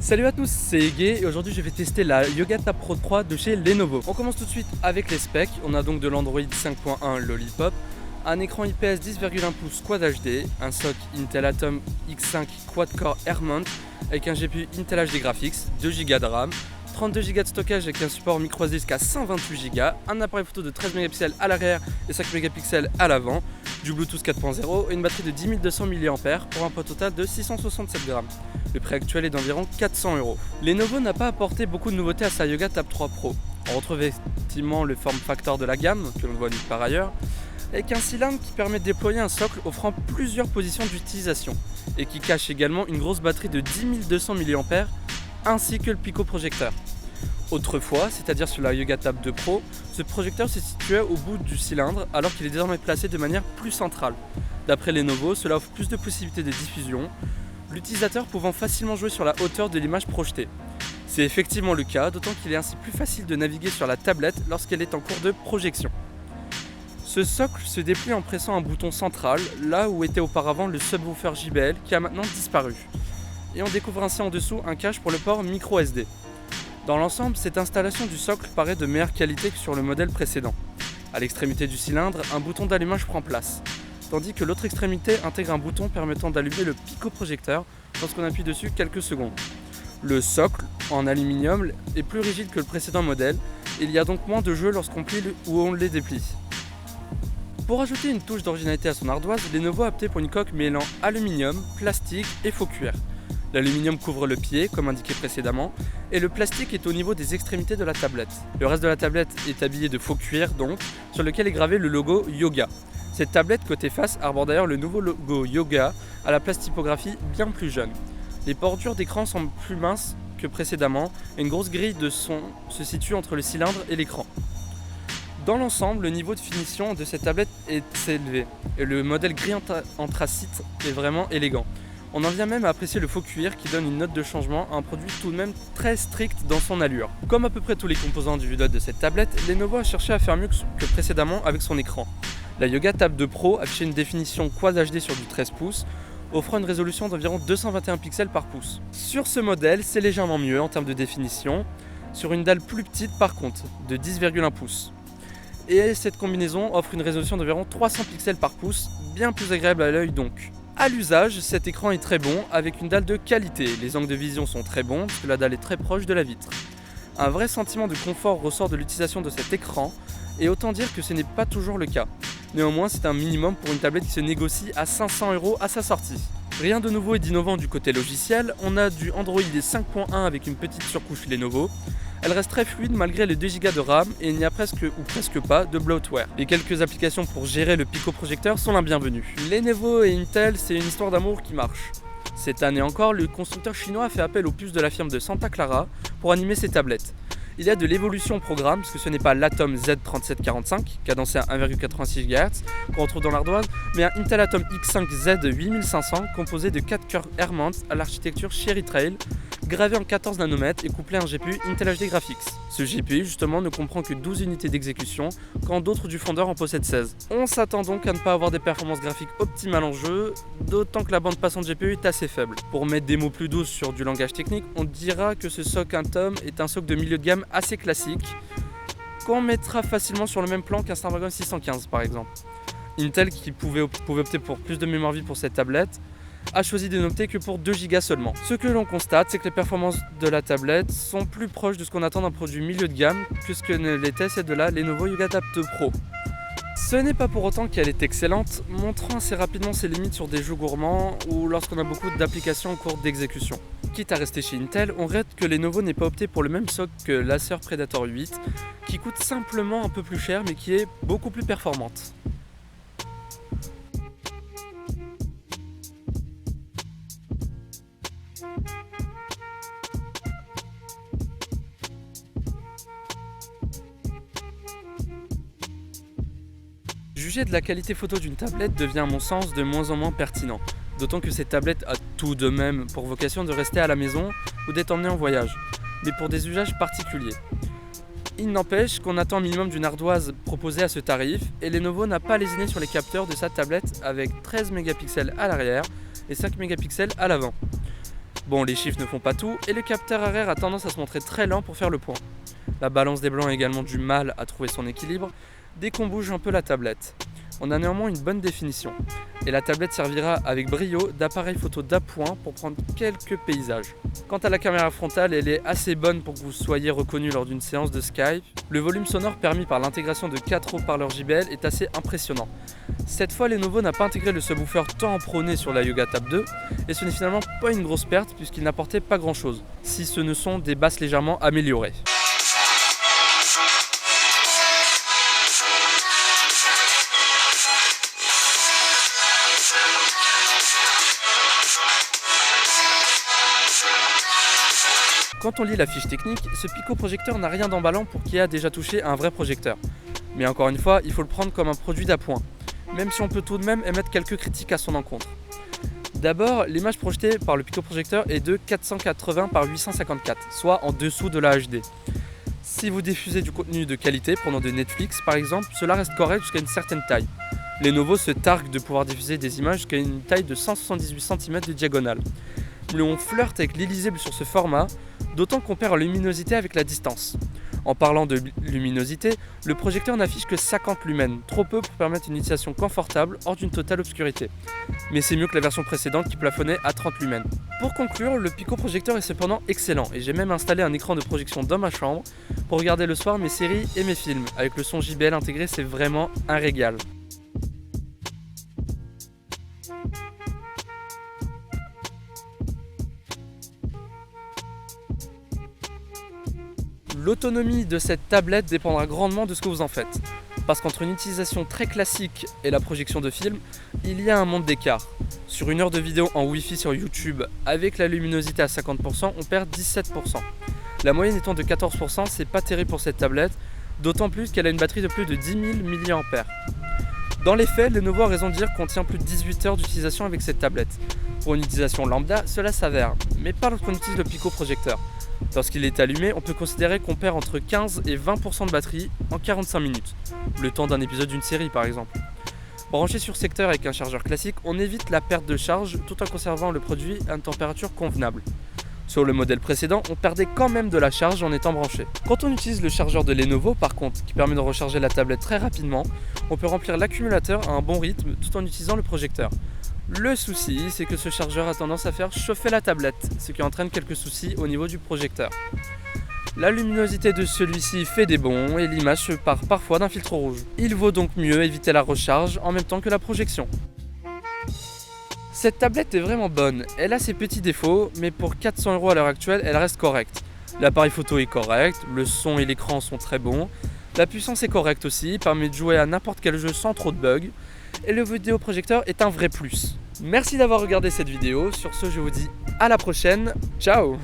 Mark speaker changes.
Speaker 1: Salut à tous, c'est Ege et aujourd'hui je vais tester la Yoga Tab Pro 3 de chez Lenovo. On commence tout de suite avec les specs. On a donc de l'Android 5.1 Lollipop, un écran IPS 10,1 pouces Quad HD, un SoC Intel Atom X5 Quad-Core AirMount avec un GPU Intel HD Graphics, 2 Go de RAM, 32 Go de stockage avec un support microSD jusqu'à 128 Go, un appareil photo de 13 mégapixels à l'arrière et 5 mégapixels à l'avant, du Bluetooth 4.0 et une batterie de 10 200 mAh pour un poids total de 667 grammes. Le prix actuel est d'environ 400 €. Lenovo n'a pas apporté beaucoup de nouveautés à sa Yoga Tab 3 Pro. On retrouve effectivement le form factor de la gamme, que l'on voit nulle part ailleurs, avec un cylindre qui permet de déployer un socle offrant plusieurs positions d'utilisation et qui cache également une grosse batterie de 10 200 mAh ainsi que le Pico projecteur. Autrefois, c'est-à-dire sur la Yoga Tab 2 Pro, ce projecteur se situait au bout du cylindre alors qu'il est désormais placé de manière plus centrale. D'après Lenovo, cela offre plus de possibilités de diffusion, l'utilisateur pouvant facilement jouer sur la hauteur de l'image projetée. C'est effectivement le cas, d'autant qu'il est ainsi plus facile de naviguer sur la tablette lorsqu'elle est en cours de projection. Ce socle se déplie en pressant un bouton central, là où était auparavant le subwoofer JBL qui a maintenant disparu. Et on découvre ainsi en dessous un cache pour le port microSD. Dans l'ensemble, cette installation du socle paraît de meilleure qualité que sur le modèle précédent. À l'extrémité du cylindre, un bouton d'allumage prend place, tandis que l'autre extrémité intègre un bouton permettant d'allumer le Pico projecteur lorsqu'on appuie dessus quelques secondes. Le socle, en aluminium, est plus rigide que le précédent modèle, et il y a donc moins de jeu lorsqu'on plie ou on les déplie. Pour ajouter une touche d'originalité à son ardoise, Lenovo a opté pour une coque mêlant aluminium, plastique et faux cuir. L'aluminium couvre le pied, comme indiqué précédemment, et le plastique est au niveau des extrémités de la tablette. Le reste de la tablette est habillé de faux cuir donc, sur lequel est gravé le logo Yoga. Cette tablette côté face arbore d'ailleurs le nouveau logo Yoga à la place typographie bien plus jeune. Les bordures d'écran semblent plus minces que précédemment et une grosse grille de son se situe entre le cylindre et l'écran. Dans l'ensemble, le niveau de finition de cette tablette est élevé et le modèle gris anthracite est vraiment élégant. On en vient même à apprécier le faux cuir qui donne une note de changement à un produit tout de même très strict dans son allure. Comme à peu près tous les composants individuels de cette tablette, Lenovo a cherché à faire mieux que précédemment avec son écran. La Yoga Tab 2 Pro affichait une définition Quad HD sur du 13 pouces, offrant une résolution d'environ 221 pixels par pouce. Sur ce modèle, c'est légèrement mieux en termes de définition, sur une dalle plus petite par contre, de 10,1 pouces. Et cette combinaison offre une résolution d'environ 300 pixels par pouce, bien plus agréable à l'œil donc. A l'usage, cet écran est très bon avec une dalle de qualité. Les angles de vision sont très bons puisque la dalle est très proche de la vitre. Un vrai sentiment de confort ressort de l'utilisation de cet écran et autant dire que ce n'est pas toujours le cas. Néanmoins, c'est un minimum pour une tablette qui se négocie à 500 € à sa sortie. Rien de nouveau et d'innovant du côté logiciel, on a du Android 5.1 avec une petite surcouche Lenovo. Elle reste très fluide malgré les 2 Go de RAM et il n'y a presque ou presque pas de bloatware. Les quelques applications pour gérer le Pico projecteur sont la bienvenue. Lenovo et Intel, c'est une histoire d'amour qui marche. Cette année encore, le constructeur chinois a fait appel aux puces de la firme de Santa Clara pour animer ses tablettes. Il y a de l'évolution au programme, parce que ce n'est pas l'Atom Z3745, cadencé à 1,86 GHz, qu'on retrouve dans l'ardoise, mais un Intel Atom X5 Z8500, composé de 4 cœurs AirMount à l'architecture Cherry Trail, gravé en 14 nanomètres et couplé à un GPU Intel HD Graphics. Ce GPU, justement, ne comprend que 12 unités d'exécution, quand d'autres du fondeur en possèdent 16. On s'attend donc à ne pas avoir des performances graphiques optimales en jeu, d'autant que la bande passante GPU est assez faible. Pour mettre des mots plus doux sur du langage technique, on dira que ce SoC Atom est un SoC de milieu de gamme assez classique, qu'on mettra facilement sur le même plan qu'un Snapdragon 615 par exemple. Intel, qui pouvait opter pour plus de mémoire vive pour cette tablette, a choisi de n'opter que pour 2 Go seulement. Ce que l'on constate, c'est que les performances de la tablette sont plus proches de ce qu'on attend d'un produit milieu de gamme que ce que ne l'était celle de la Lenovo Yoga Tab 2 Pro. Ce n'est pas pour autant qu'elle est excellente, montrant assez rapidement ses limites sur des jeux gourmands ou lorsqu'on a beaucoup d'applications en cours d'exécution. Quitte à rester chez Intel, on regrette que Lenovo n'ait pas opté pour le même SoC que l'Acer Predator 8, qui coûte simplement un peu plus cher mais qui est beaucoup plus performante. Juger de la qualité photo d'une tablette devient à mon sens de moins en moins pertinent, d'autant que cette tablette a tout de même pour vocation de rester à la maison ou d'être emmenée en voyage, mais pour des usages particuliers. Il n'empêche qu'on attend un minimum d'une ardoise proposée à ce tarif et Lenovo n'a pas lésiné sur les capteurs de sa tablette avec 13 mégapixels à l'arrière et 5 mégapixels à l'avant. Bon, les chiffres ne font pas tout, et le capteur arrière a tendance à se montrer très lent pour faire le point. La balance des blancs a également du mal à trouver son équilibre dès qu'on bouge un peu la tablette. On a néanmoins une bonne définition, et la tablette servira avec brio d'appareil photo d'appoint pour prendre quelques paysages. Quant à la caméra frontale, elle est assez bonne pour que vous soyez reconnu lors d'une séance de Skype. Le volume sonore permis par l'intégration de 4 haut-parleurs JBL est assez impressionnant. Cette fois, Lenovo n'a pas intégré le subwoofer tant prôné sur la Yoga Tab 2, et ce n'est finalement pas une grosse perte puisqu'il n'apportait pas grand chose, si ce ne sont des basses légèrement améliorées. Quand on lit la fiche technique, ce Pico projecteur n'a rien d'emballant pour qui a déjà touché à un vrai projecteur. Mais encore une fois, il faut le prendre comme un produit d'appoint, même si on peut tout de même émettre quelques critiques à son encontre. D'abord, l'image projetée par le Pico projecteur est de 480 par 854, soit en dessous de la HD. Si vous diffusez du contenu de qualité, prenant de Netflix par exemple, cela reste correct jusqu'à une certaine taille. Lenovo se targue de pouvoir diffuser des images jusqu'à une taille de 178 cm de diagonale. Mais on flirte avec l'illisible sur ce format, d'autant qu'on perd en luminosité avec la distance. En parlant de luminosité, le projecteur n'affiche que 50 lumens, trop peu pour permettre une utilisation confortable hors d'une totale obscurité. Mais c'est mieux que la version précédente qui plafonnait à 30 lumens. Pour conclure, le Pico projecteur est cependant excellent et j'ai même installé un écran de projection dans ma chambre pour regarder le soir mes séries et mes films. Avec le son JBL intégré, c'est vraiment un régal. L'autonomie de cette tablette dépendra grandement de ce que vous en faites. Parce qu'entre une utilisation très classique et la projection de films, il y a un monde d'écart. Sur une heure de vidéo en Wi-Fi sur YouTube, avec la luminosité à 50%, on perd 17%. La moyenne étant de 14%, c'est pas terrible pour cette tablette, d'autant plus qu'elle a une batterie de plus de 10 000 mAh. Dans les faits, Lenovo a raison de dire qu'on tient plus de 18 heures d'utilisation avec cette tablette. Pour une utilisation lambda, cela s'avère, mais pas lorsqu'on utilise le Pico projecteur. Lorsqu'il est allumé, on peut considérer qu'on perd entre 15 et 20% de batterie en 45 minutes, le temps d'un épisode d'une série par exemple. Branché sur secteur avec un chargeur classique, on évite la perte de charge tout en conservant le produit à une température convenable. Sur le modèle précédent, on perdait quand même de la charge en étant branché. Quand on utilise le chargeur de Lenovo par contre, qui permet de recharger la tablette très rapidement, on peut remplir l'accumulateur à un bon rythme tout en utilisant le projecteur. Le souci, c'est que ce chargeur a tendance à faire chauffer la tablette, ce qui entraîne quelques soucis au niveau du projecteur. La luminosité de celui-ci fait des bonds et l'image se part parfois d'un filtre rouge. Il vaut donc mieux éviter la recharge en même temps que la projection. Cette tablette est vraiment bonne, elle a ses petits défauts, mais pour 400 € à l'heure actuelle, elle reste correcte. L'appareil photo est correct, le son et l'écran sont très bons, la puissance est correcte aussi, permet de jouer à n'importe quel jeu sans trop de bugs, et le vidéoprojecteur est un vrai plus. Merci d'avoir regardé cette vidéo, sur ce je vous dis à la prochaine, ciao!